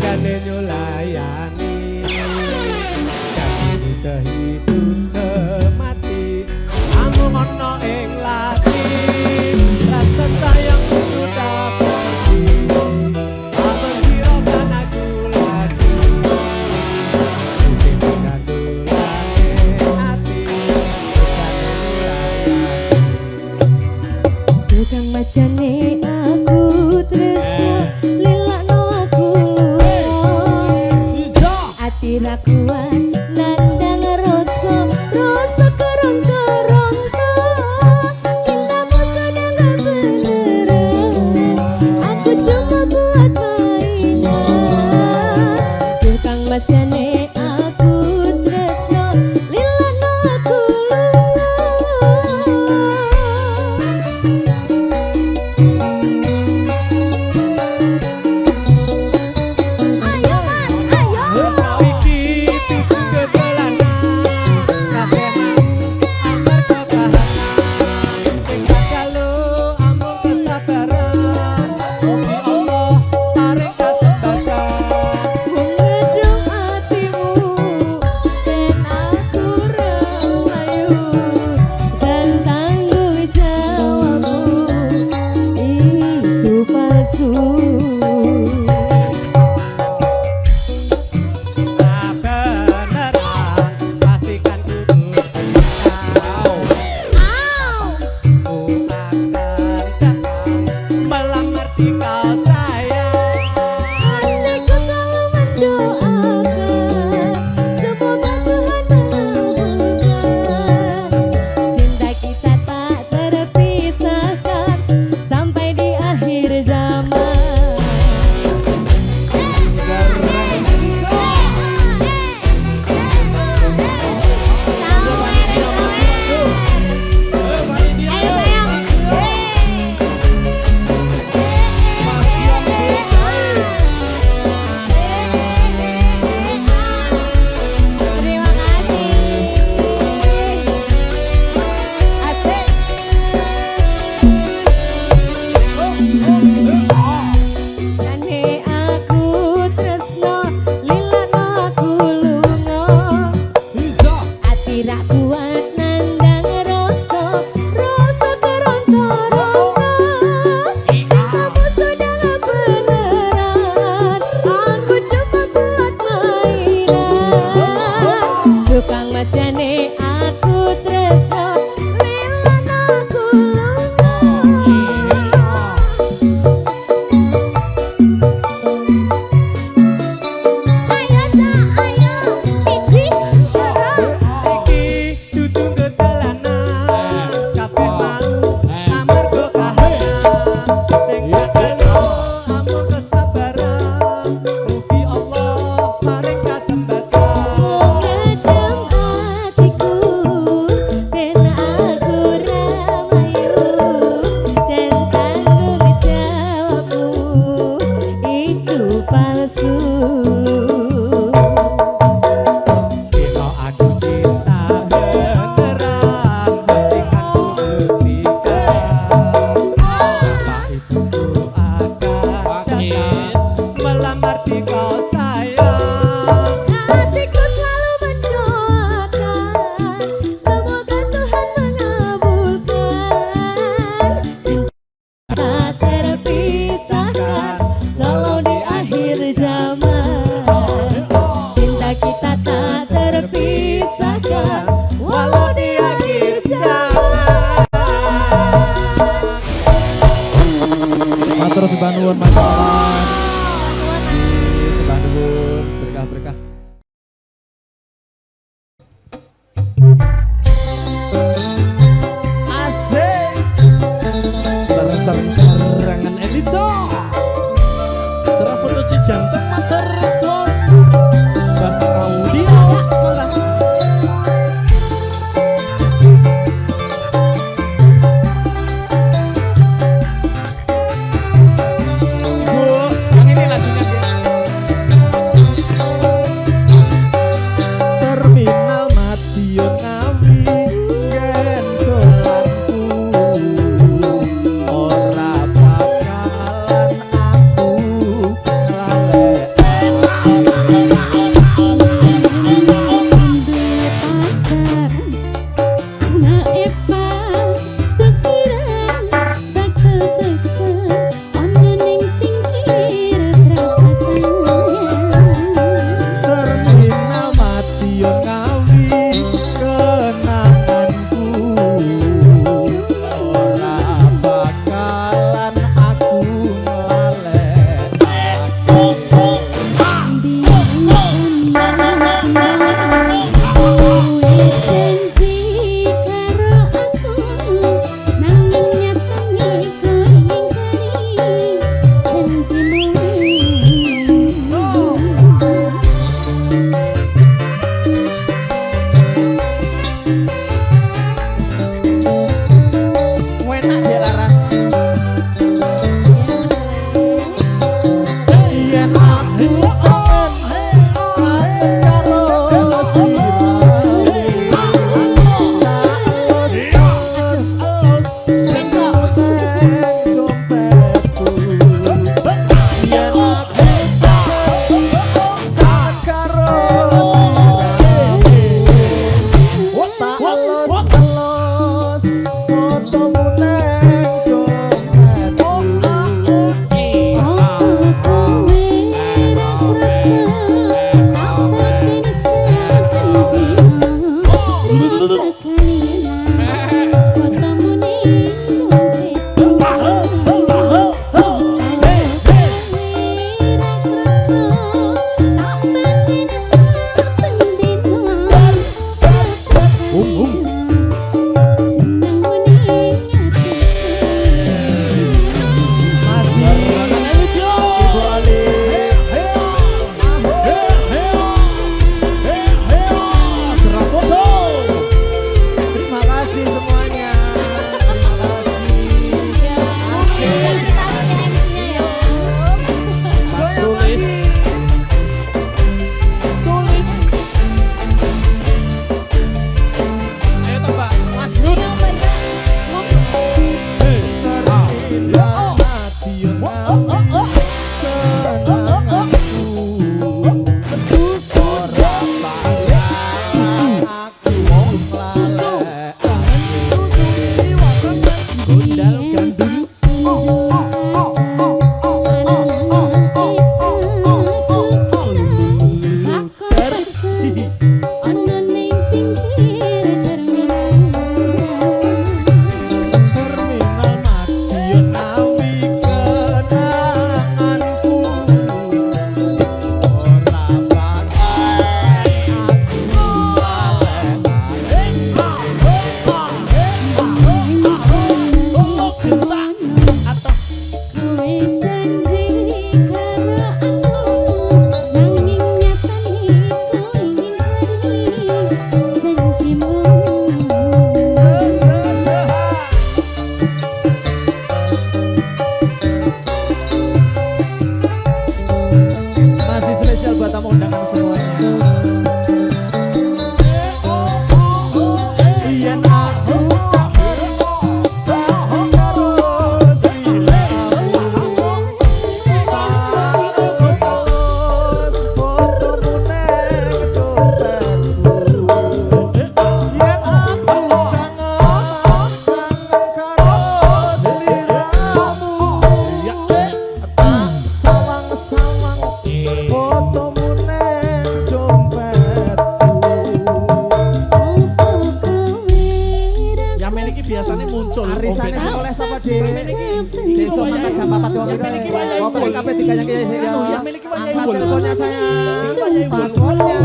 regane nyulayani janji sehidup semati namung ana ing lati rasa sayangku sudah pergi apa kira kan aku lagi mungkin gandulane hati regane nyulayani tukang macane aku tresno lilakno aku ati ra kuat nandang rasa rasa keronta-ronta cintamu sudah gak beneran aku cuma buat mainan tukang macane aku tresno lilakno aku Terus Sebanduun Mas Oran di Sebanduun berkah-berkah. Asik sering-sering kerangan Elito serah foto Cijanteng Mater Resort Bas Audio Ora iki biasanya muncul. Arisane Om Ben. sekolah sapa Dik? Sampeyan iki Sesuk makan jam 4 wong. Yang miliki wayahe Kok Wul. kabeh digayang ya. Yang miliki wayahe Angkat Wul. teleponnya sayang. Ini wayahe Wul. Passwordnya.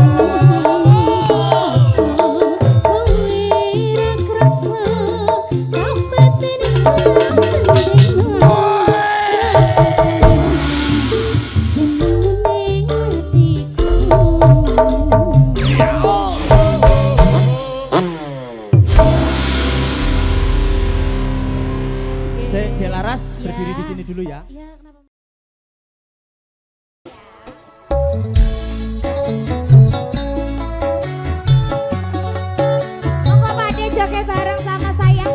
Saya Laras berdiri di sini dulu ya. Ya, kenapa? Monggo Pak De joget bareng sama saya.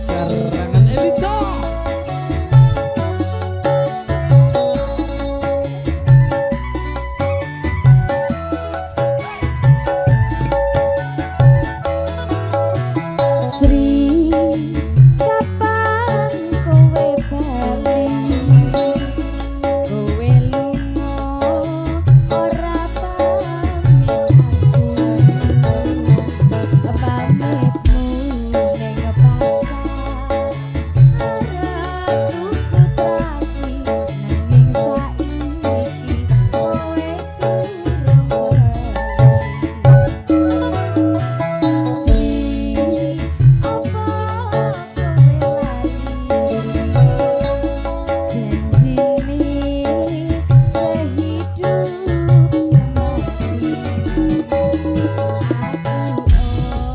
Karangan Elito. Sri, kapan kowe bali? Kowe lunga ora pamit aku. Pamitmu ning pasar arep tuku trasi nanging saiki kowe durung bali. Sri, apa kowe lali? Janjine sehidup semati. Aku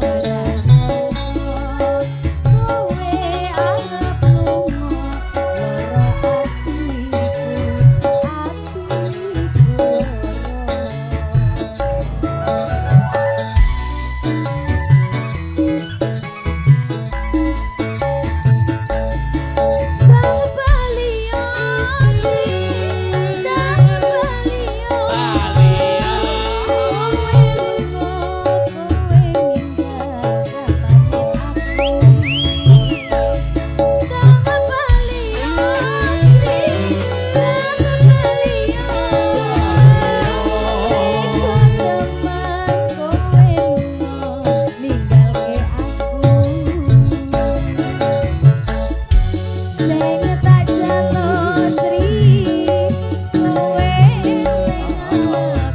ora kowe arep lunga lara Tangan Balio, Sri, tangan Balio. Kowe lunga, kowe ninggal pamit aku. Tangan Balio, Sri, tangan Balio. Iko teman kowe lunga, ninggalke aku. Sing tak jalo Sri, kowe eling aku.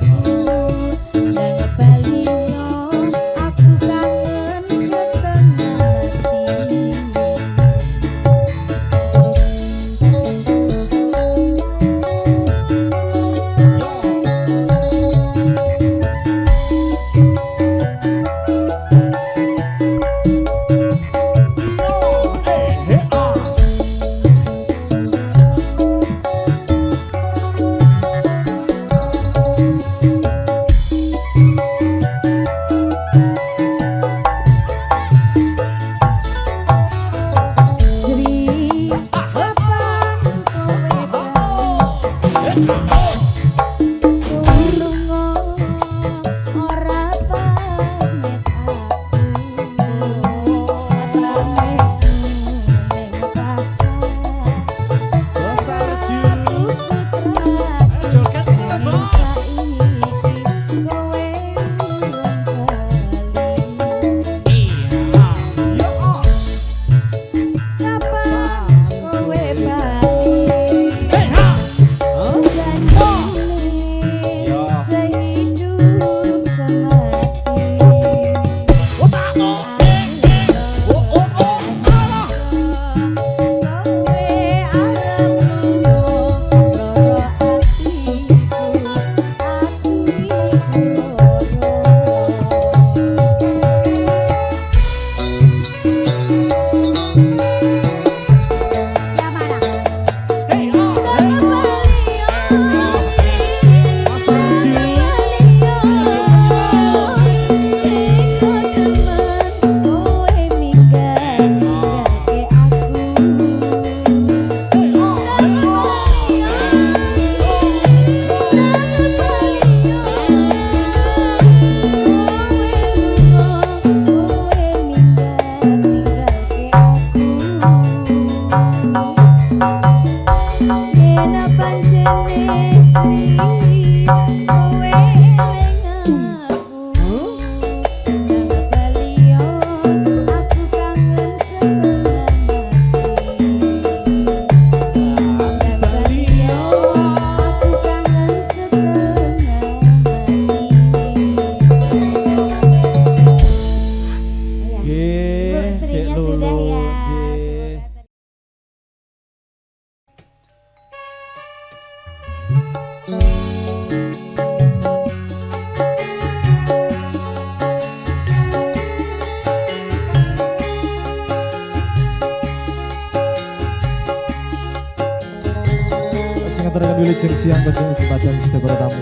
Wilujeng siang penting kepada setiap para tamu.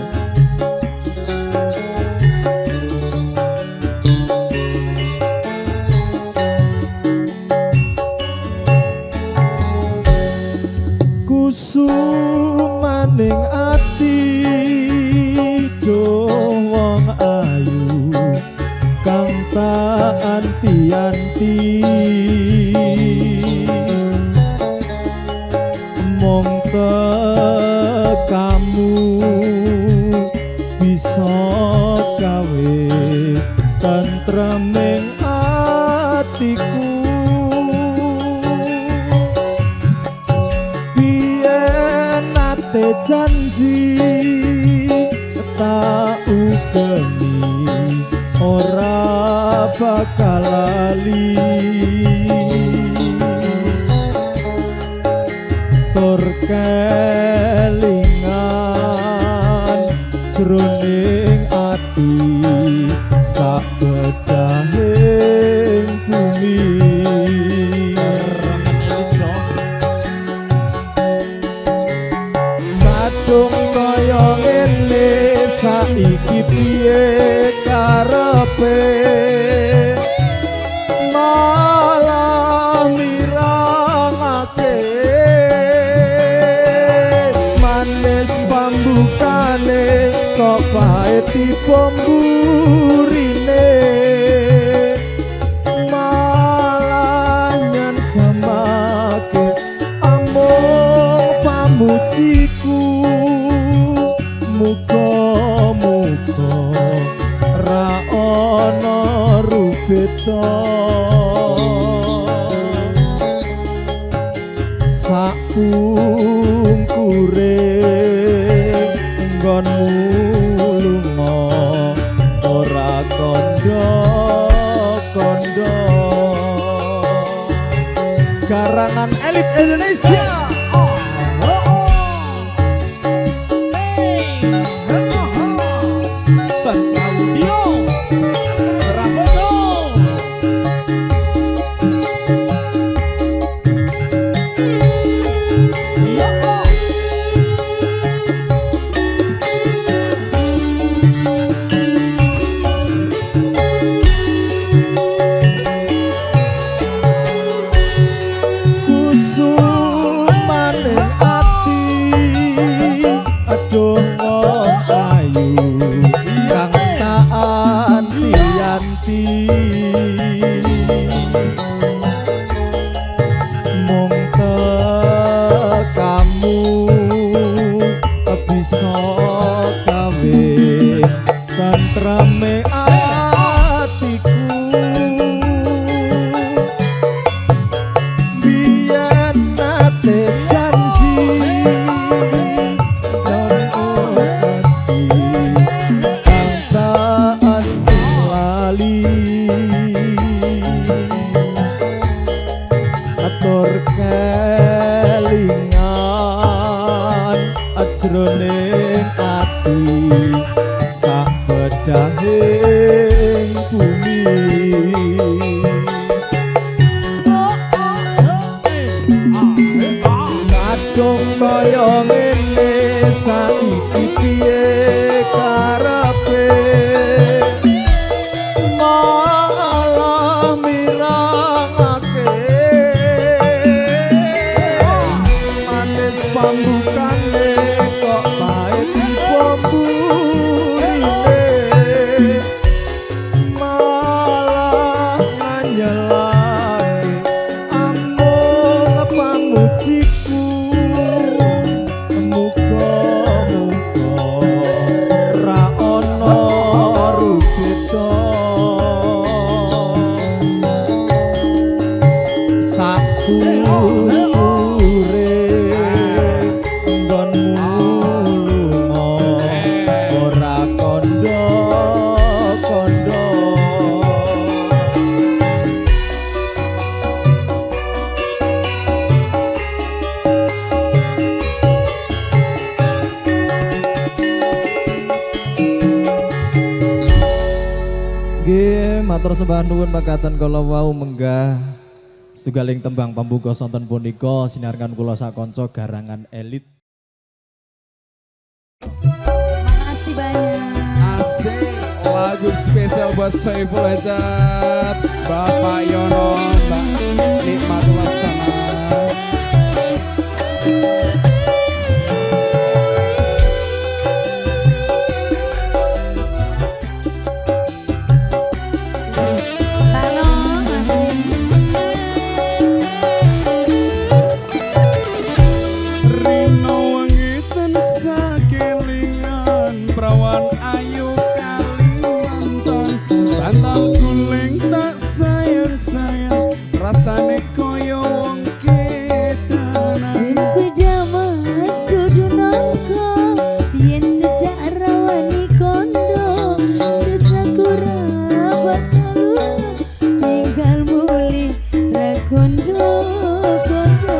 Kusumaning ati do wong ayu kang tak anti-anti mong kamu bisa gawe tentreming atiku biyen nate janji tak ugemi ora bakal lali tur kelingan jroning ati sak bedahing bumi kadung kaya ngene saiki piye karepe malah mirangake manis pambukane kok pahiti pemburine malah nyen samake amung pamujiku muga-muga ra ana rubeta sakungkure nggonmu lunga ora kandha-kandha karangan elit Indonesia. Mung kamu bisa gawe tentreme atiku biyen nate janji dan atur kelingan ajroning ati sak bedahing bumi kadung kaya ngene saiki piye karepe malah mirangake manis pambukane kok pahiti pemburine malah nganyelake amung pamujiku muga-muga ra ana rubeta sakure nggonmu lunga ora kandha-kandha nggih matur sembah nuwun makaten kala wau menggah setunggaling tembang pambuka sonten punika sinarkan kula sak kanca garangan elit. Makasih banyak. Asik, lagu spesial buat Soiful Hajat, Bapak Yono, Mbak Nikmatul Laksana. Tano masih. Rino wengi tansah kelingan prawan ayu Kalimantan, bantal guling tak sayang-sayang, rasane koyo wong kedanan. Sepeda mas dudu nangka yen sedak rawani kondo tresna kurabat kalu tinggal muli rakondo kondo.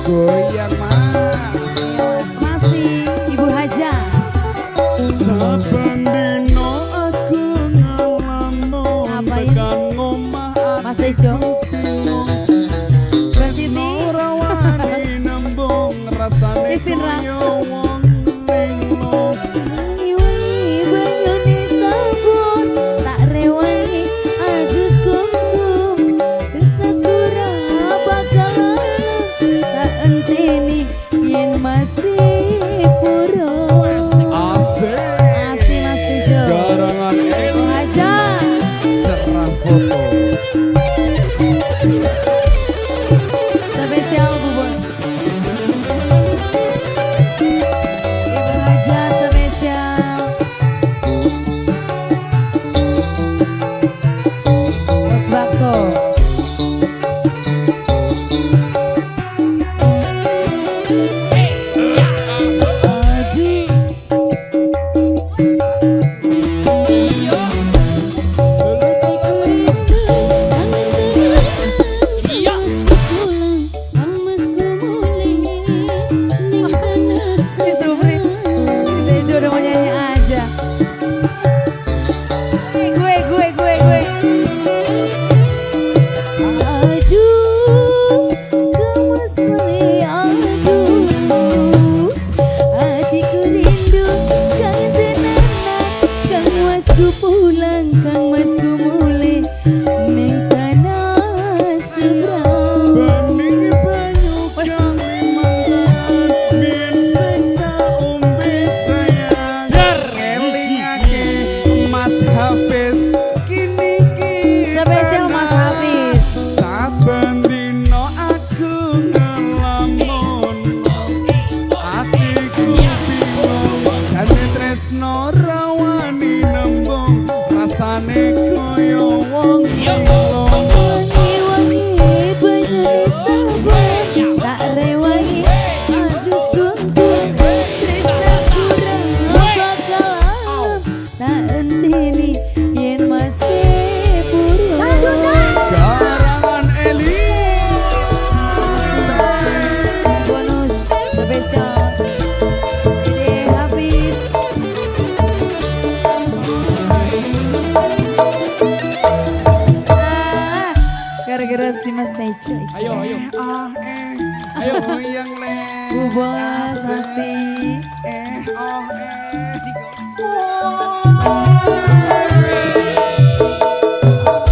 Goyang mas, Masih Ibu Haja. saben dino aku ngalamun Apa ya? tekan ngomah Mas Tejo. Mbak Siti. rawani nembung rasane Isin ra. koyo wong linglung. Ngiwangi banyune sabun tak rewangi adus kumkum tresna kurang bakal tak enteni yen masih puro. Asik, Asih Mas Tejo. garangan Ibu Haja. cerah foto. Spesial Bu Bos. Ibu Haja spesial. Bos bakso. Aduh. Si Supri, si Tejo udah mau nyanyi aja. Gue. Aduh, gemes kali, aduh. Hatiku rindu, kangen tenanan. Kang Masku pulang, Kang Masku mulai ning tanah seberang. Bening banyu Kalimantan, biyen sing tak ombe sayang. Elingake Mas Hafiz, kini ki Spesial Mas Hafiz. saben dino aku ngelamun, atiku bingung, jane tresno rawani nembung, rasane koyo wong linglung. Wangi-wangi banyune sabun tak rewangi adus kuntum tresna kurang bakal tak enteni yen masih puro. Garangan Eli Bonus spesial Dede Hafiz. Gara-gara si Mas Tejo. ayo ayo goyang le Bu Bos masih.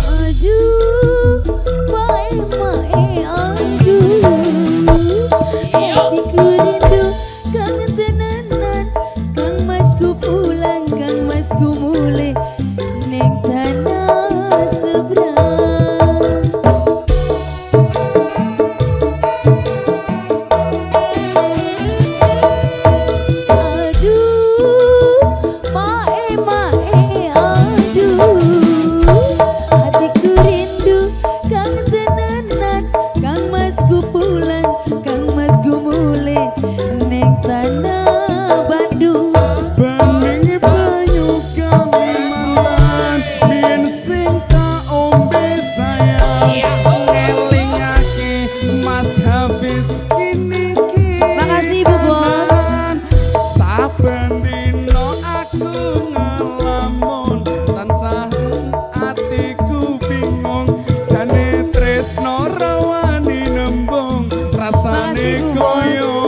Aduh, mae aduh. Hatiku rindu, kangen tenanan. Kang Masku pulang, Kang Masku mulai ning tanah seberang. Aduh, mae aduh. Hatiku rindu, kangen tenanan. Kang Masku pulang, Kang Masku mulai ning tanah Bandung. Bening banyu Kalimantan, biyen sing tak ombe sayang. Elingake Mas Hafiz, kini ki Makasih, Bu Bos. saben dino aku ngelamun, tansah atiku bingung, jane tresno rawani nembung, rasane Makasih, Bu Bos. koyo